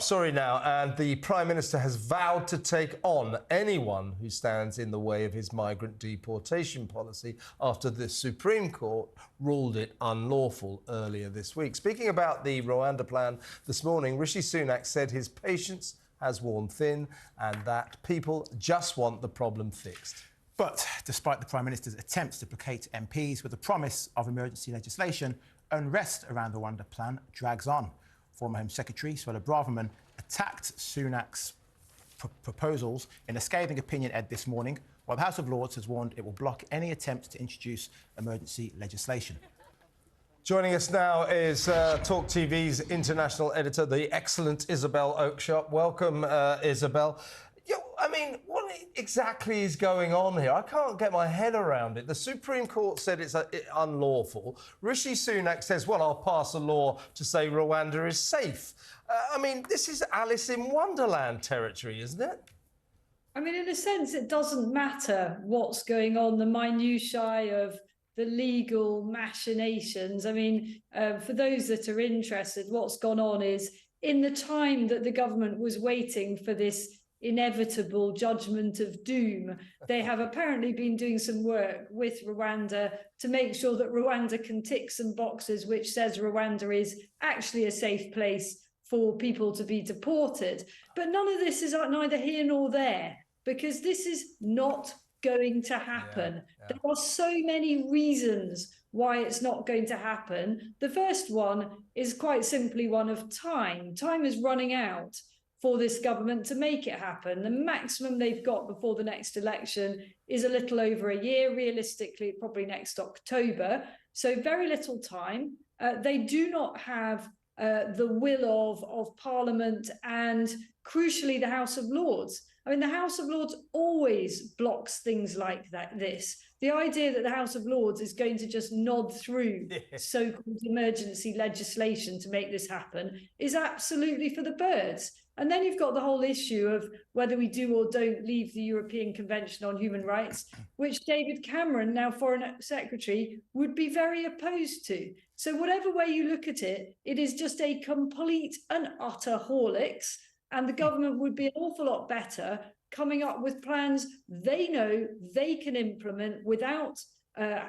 story now, and the Prime Minister has vowed to take on anyone who stands in the way of his migrant deportation policy after the Supreme Court ruled it unlawful earlier this week. Speaking about the Rwanda plan this morning, Rishi Sunak said his patience has worn thin and that people just want the problem fixed. But despite the Prime Minister's attempts to placate MPs with the promise of emergency legislation, unrest around the Rwanda plan drags on. Former Home Secretary Isabel Braverman attacked Sunak's proposals in a scathing opinion ed this morning, while the House of Lords has warned it will block any attempts to introduce emergency legislation. Joining us now is Talk TV's international editor, the excellent Isabel Oakshott. Welcome, Isabel. I mean, what exactly is going on here? I can't get my head around it. The Supreme Court said it's unlawful. Rishi Sunak says, well, I'll pass a law to say Rwanda is safe. I mean, this is Alice in Wonderland territory, isn't it? I mean, in a sense, it doesn't matter what's going on, the minutiae of the legal machinations. I mean, for those that are interested, what's gone on is in the time that the government was waiting for this inevitable judgment of doom, they have apparently been doing some work with Rwanda to make sure that Rwanda can tick some boxes which says Rwanda is actually a safe place for people to be deported. But none of this is neither here nor there, because this is not going to happen. There are so many reasons why it's not going to happen. The first one is quite simply one of time. Time is running out for this government to make it happen. The maximum they've got before the next election is a little over a year, realistically, probably next October. So very little time. They do not have the will of Parliament and, crucially, the House of Lords. I mean, the House of Lords always blocks things like this. The idea that the House of Lords is going to just nod through so-called emergency legislation to make this happen is absolutely for the birds. And then you've got the whole issue of whether we do or don't leave the European Convention on Human Rights, which David Cameron, now Foreign Secretary, would be very opposed to. So whatever way you look at it, it is just a complete and utter horlicks. And the government would be an awful lot better coming up with plans they know they can implement without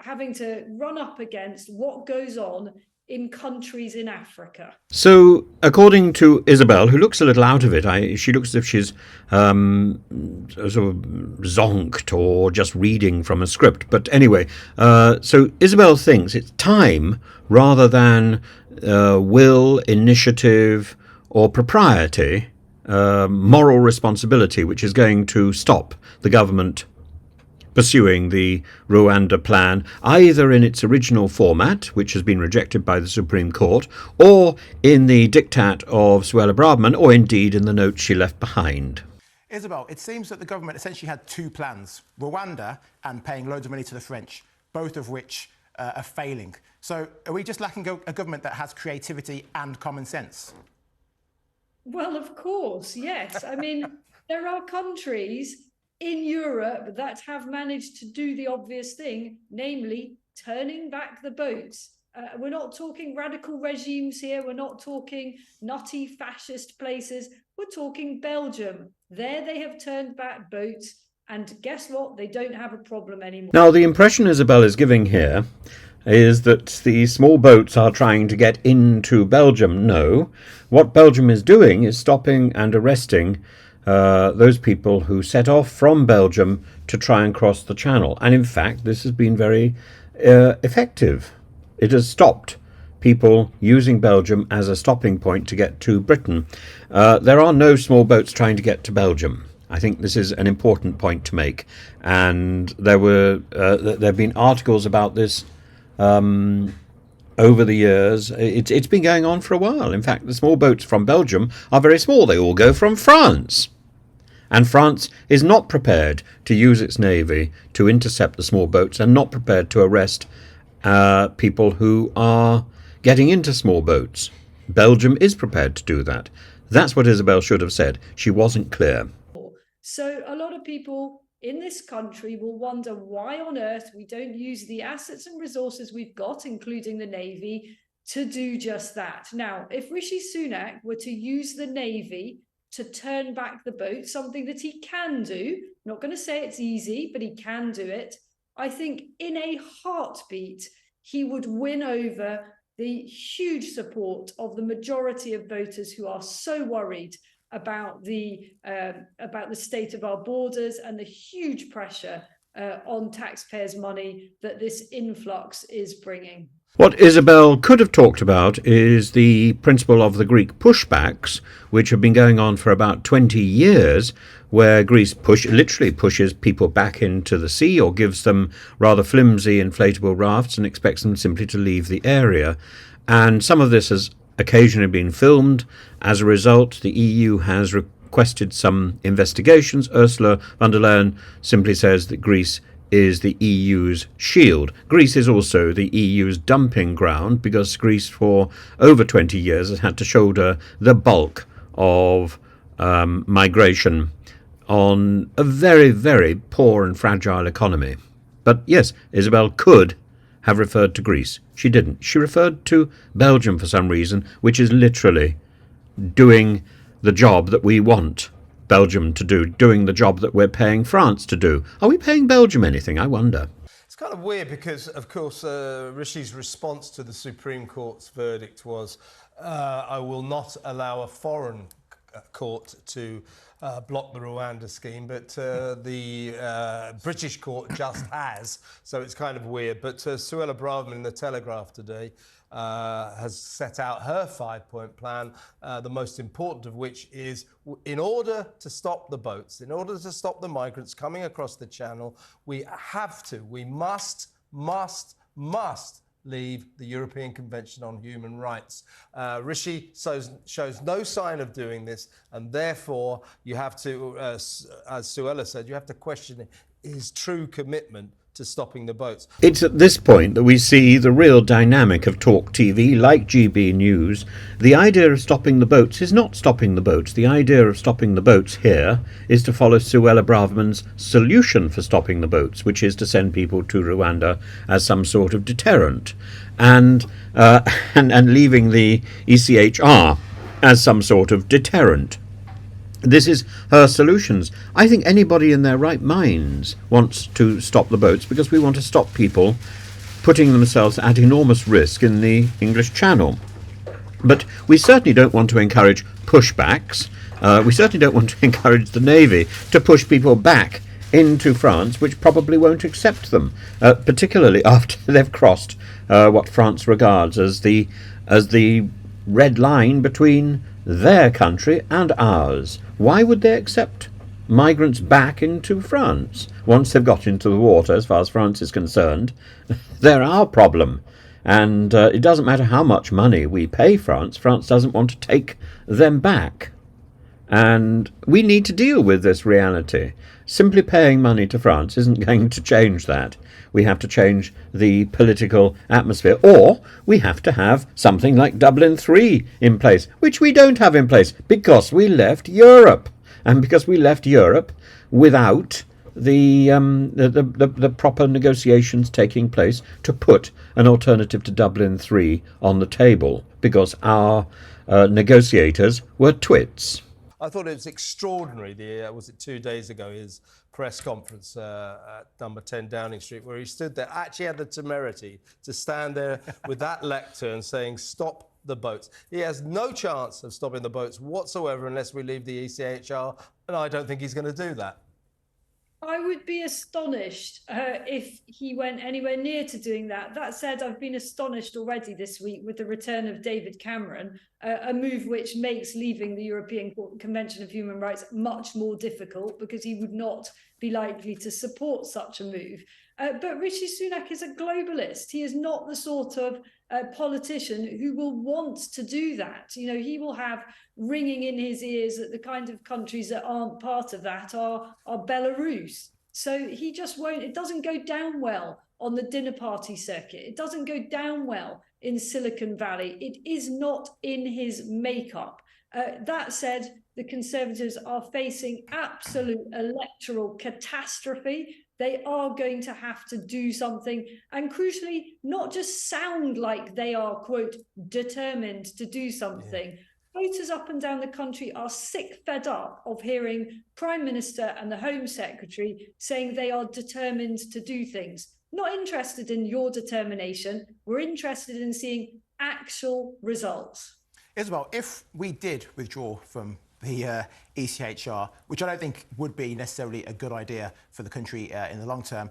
having to run up against what goes on in countries in Africa. So, according to Isabel, who looks a little out of it, she looks as if she's sort of zonked or just reading from a script. But anyway, so Isabel thinks it's time rather than will, initiative, or propriety, moral responsibility, which is going to stop the government pursuing the Rwanda plan, either in its original format, which has been rejected by the Supreme Court, or in the diktat of Suella Braverman, or indeed in the notes she left behind. Isabel, it seems that the government essentially had two plans, Rwanda and paying loads of money to the French, both of which are failing. So are we just lacking a government that has creativity and common sense? Well, of course, yes. I mean, there are countries in Europe that have managed to do the obvious thing, namely turning back the boats. We're not talking radical regimes here. We're not talking nutty fascist places. We're talking Belgium. There they have turned back boats. And guess what? They don't have a problem anymore. Now, the impression Isabel is giving here is that the small boats are trying to get into Belgium. No. What Belgium is doing is stopping and arresting those people who set off from Belgium to try and cross the channel. And in fact, this has been very effective. It has stopped people using Belgium as a stopping point to get to Britain. There are no small boats trying to get to Belgium. I think this is an important point to make. And there have been articles about this over the years. It's been going on for a while. In fact, the small boats from Belgium are very small. They all go from France. And France is not prepared to use its navy to intercept the small boats and not prepared to arrest people who are getting into small boats. Belgium is prepared to do that. That's what Isabel should have said. She wasn't clear. So a lot of people in this country will wonder why on earth we don't use the assets and resources we've got, including the Navy, to do just that. Now, if Rishi Sunak were to use the Navy to turn back the boat, something that he can do, not going to say it's easy, but he can do it, I think in a heartbeat, he would win over the huge support of the majority of voters who are so worried about the state of our borders and the huge pressure on taxpayers' money that this influx is bringing. What Isabel could have talked about is the principle of the Greek pushbacks, which have been going on for about 20 years, where Greece literally pushes people back into the sea or gives them rather flimsy inflatable rafts and expects them simply to leave the area. And some of this has occasionally been filmed. As a result, the EU has requested some investigations. Ursula von der Leyen simply says that Greece is the EU's shield. Greece is also the EU's dumping ground because Greece for over 20 years has had to shoulder the bulk of migration on a very, very poor and fragile economy. But yes, Isabel could have referred to Greece. She didn't. She referred to Belgium for some reason, which is literally doing the job that we want Belgium to do, doing the job that we're paying France to do. Are we paying Belgium anything, I wonder? It's kind of weird because, of course, Rishi's response to the Supreme Court's verdict was, I will not allow a foreign court to block the Rwanda scheme, but the British court just has, so it's kind of weird. But Suella Braverman in The Telegraph today has set out her 5-point plan, the most important of which is, in order to stop the boats, in order to stop the migrants coming across the channel, we must leave the European Convention on Human Rights. Rishi shows no sign of doing this, and therefore you have to, as Suella said, you have to question his true commitment to stopping the boats. It's at this point that we see the real dynamic of Talk TV, like GB News. The idea of stopping the boats is not stopping the boats. The idea of stopping the boats here is to follow Suella Braverman's solution for stopping the boats, which is to send people to Rwanda as some sort of deterrent, and leaving the ECHR as some sort of deterrent. This is her solutions. I think anybody in their right minds wants to stop the boats because we want to stop people putting themselves at enormous risk in the English Channel. But we certainly don't want to encourage pushbacks. We certainly don't want to encourage the Navy to push people back into France, which probably won't accept them, particularly after they've crossed what France regards as the red line between their country and ours. Why would they accept migrants back into France once they've got into the water? As far as France is concerned, they're our problem, and it doesn't matter how much money we pay France. France doesn't want to take them back, and we need to deal with this reality. Simply paying money to France isn't going to change that. We have to change the political atmosphere, or we have to have something like Dublin III in place, which we don't have in place because we left Europe, and because we left Europe without the proper negotiations taking place to put an alternative to Dublin III on the table, because our negotiators were twits. I thought it was extraordinary, was it 2 days ago, his press conference at number 10 Downing Street, where he stood there, actually had the temerity to stand there with that lectern saying, stop the boats. He has no chance of stopping the boats whatsoever unless we leave the ECHR, and I don't think he's going to do that. I would be astonished if he went anywhere near to doing that. That said, I've been astonished already this week with the return of David Cameron, a move which makes leaving the European Convention of Human Rights much more difficult because he would not be likely to support such a move. But Rishi Sunak is a globalist. He is not the sort of politician who will want to do that. You know, he will have ringing in his ears that the kind of countries that aren't part of that are Belarus. So he just won't. It doesn't go down well on the dinner party circuit. It doesn't go down well in Silicon Valley. It is not in his makeup. That said, the Conservatives are facing absolute electoral catastrophe. they are going to have to do something, and crucially, not just sound like they are, quote, determined to do something. Yeah. Voters up and down the country are sick, fed up of hearing Prime Minister and the Home Secretary saying they are determined to do things. Not interested in your determination. We're interested in seeing actual results. Isabel, if we did withdraw from the ECHR, which I don't think would be necessarily a good idea for the country in the long term,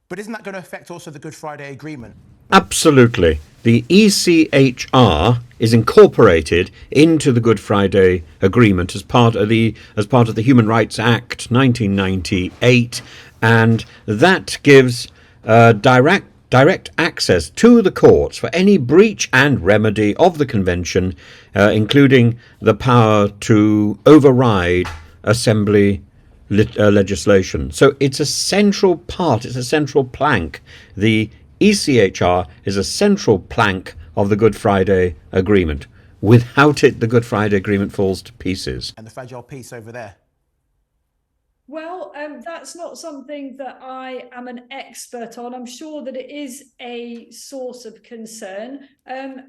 but isn't that going to affect also the Good Friday Agreement? Absolutely. The ECHR is incorporated into the Good Friday Agreement as part of the Human Rights Act 1998, and that gives direct access to the courts for any breach and remedy of the convention, including the power to override assembly legislation. So it's a central part, it's a central plank. The ECHR is a central plank of the Good Friday Agreement. Without it, the Good Friday Agreement falls to pieces. And the fragile piece over there? Well, that's not something that I am an expert on. I'm sure that it is a source of concern.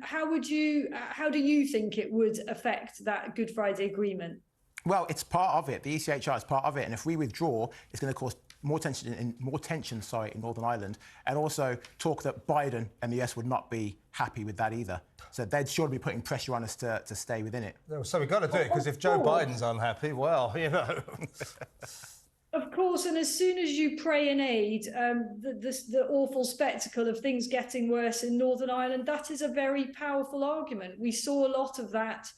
How do you think it would affect that Good Friday Agreement? Well, it's part of it. The ECHR is part of it, and if we withdraw, it's going to cause more tension in Northern Ireland, and also talk that Biden and the US would not be happy with that either. So they'd surely be putting pressure on us to stay within it. So we've got to do it, because if Joe Biden's unhappy, well, you know. Of course, and as soon as you pray in aid, the awful spectacle of things getting worse in Northern Ireland, that is a very powerful argument. We saw a lot of that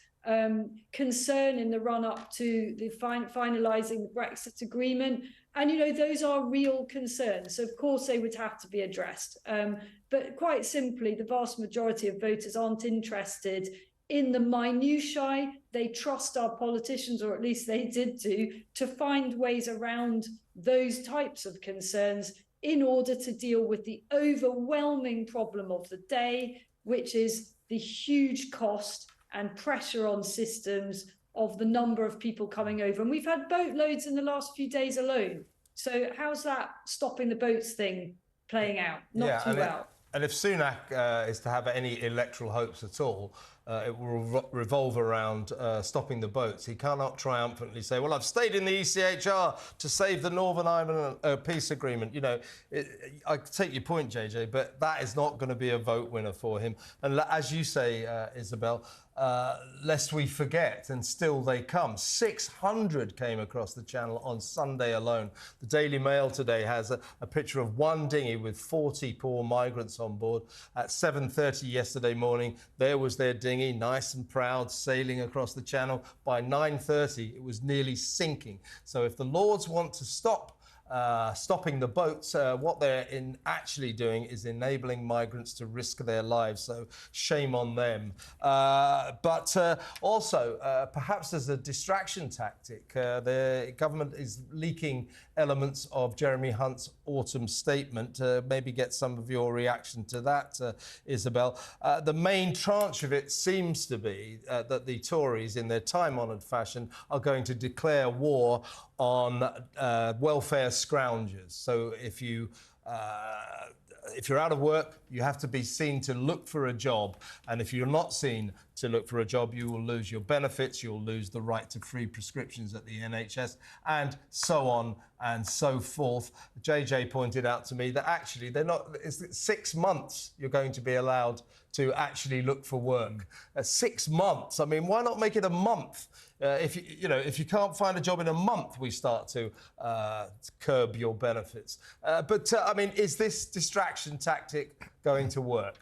concern in the run-up to the finalising the Brexit agreement. And, you know, those are real concerns. So, of course, they would have to be addressed. But quite simply, the vast majority of voters aren't interested in the minutiae. They trust our politicians, or at least they did to find ways around those types of concerns in order to deal with the overwhelming problem of the day, which is the huge cost and pressure on systems of the number of people coming over. And we've had boatloads in the last few days alone. So how's that stopping the boats thing playing out? Not too well. And if Sunak is to have any electoral hopes at all, it will revolve around stopping the boats. He cannot triumphantly say, well, I've stayed in the ECHR to save the Northern Ireland peace agreement. You know, I take your point, JJ, but that is not going to be a vote winner for him. And as you say, Isabel, lest we forget, and still they come. 600 came across the channel on Sunday alone. The Daily Mail today has a picture of one dinghy with 40 poor migrants on board. At 7:30 yesterday morning, there was their dinghy, nice and proud, sailing across the channel. By 9:30, it was nearly sinking. So if the Lords want to stopping the boats, what they're actually doing is enabling migrants to risk their lives. So shame on them. But also, perhaps as a distraction tactic, the government is leaking elements of Jeremy Hunt's autumn statement. Maybe get some of your reaction to that, Isabel. The main tranche of it seems to be that the Tories, in their time-honoured fashion, are going to declare war on welfare scroungers. So if you're out of work, you have to be seen to look for a job. And if you're not seen to look for a job, you will lose your benefits, you'll lose the right to free prescriptions at the NHS, and so on and so forth. JJ pointed out to me that actually it's 6 months you're going to be allowed to actually look for work. 6 months. I mean, why not make it a month? If you can't find a job in a month, we start to curb your benefits. But I mean, is this distraction tactic going to work?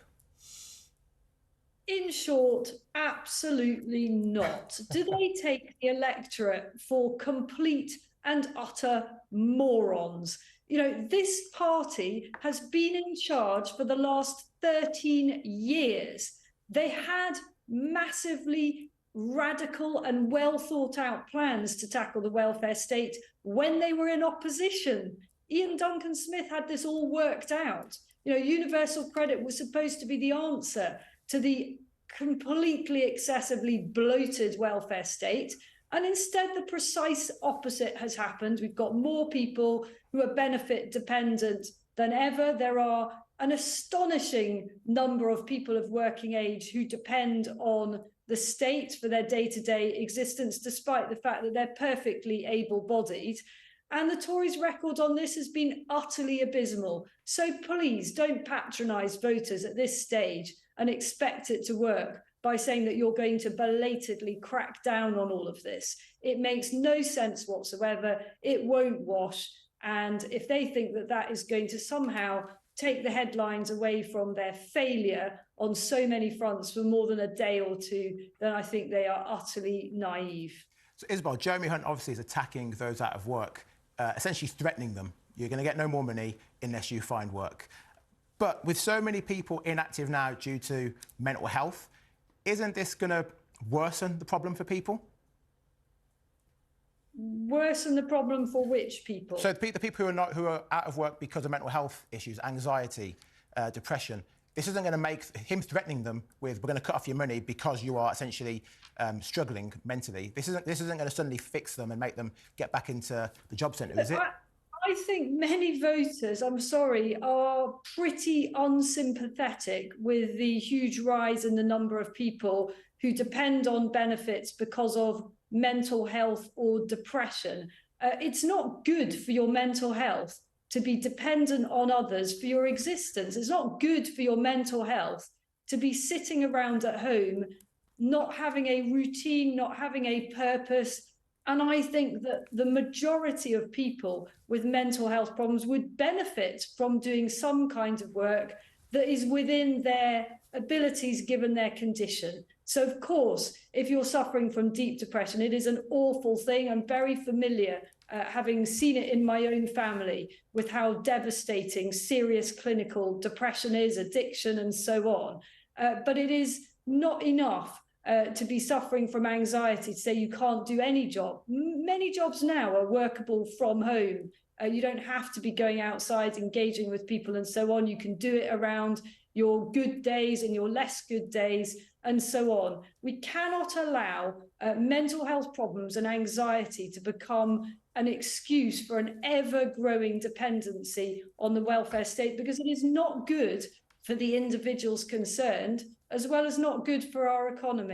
In short, absolutely not. Do they take the electorate for complete and utter morons? You know, this party has been in charge for the last 13 years. They had massively radical and well thought out plans to tackle the welfare state when they were in opposition. Ian Duncan Smith had this all worked out. You know, universal credit was supposed to be the answer to the completely excessively bloated welfare state. And instead, the precise opposite has happened. We've got more people who are benefit dependent than ever. There are an astonishing number of people of working age who depend on the state for their day-to-day existence, despite the fact that they're perfectly able-bodied. And the Tories' record on this has been utterly abysmal. So please don't patronise voters at this stage and expect it to work by saying that you're going to belatedly crack down on all of this. It makes no sense whatsoever. It won't wash. And if they think that that is going to somehow take the headlines away from their failure on so many fronts for more than a day or two, then I think they are utterly naive. So, Isabel, Jeremy Hunt obviously is attacking those out of work, essentially threatening them. You're going to get no more money unless you find work. But with so many people inactive now due to mental health, isn't this going to worsen the problem for people? Worsen the problem for which people? So the people who are out of work because of mental health issues, anxiety, depression. This isn't going to make him threatening them with, we're going to cut off your money because you are essentially struggling mentally. This isn't going to suddenly fix them and make them get back into the job centre, is it? I think many voters, I'm sorry, are pretty unsympathetic with the huge rise in the number of people who depend on benefits because of mental health or depression. It's not good for your mental health to be dependent on others for your existence. It's not good for your mental health to be sitting around at home, not having a routine, not having a purpose. And I think that the majority of people with mental health problems would benefit from doing some kind of work that is within their abilities given their condition. So, of course, if you're suffering from deep depression, it is an awful thing. I'm very familiar, having seen it in my own family, with how devastating serious clinical depression is, addiction, and so on. But it is not enough to be suffering from anxiety to say you can't do any job. Many jobs now are workable from home. You don't have to be going outside, engaging with people and so on. You can do it around your good days and your less good days and so on. We cannot allow mental health problems and anxiety to become an excuse for an ever-growing dependency on the welfare state, because it is not good for the individuals concerned, as well as not good for our economy.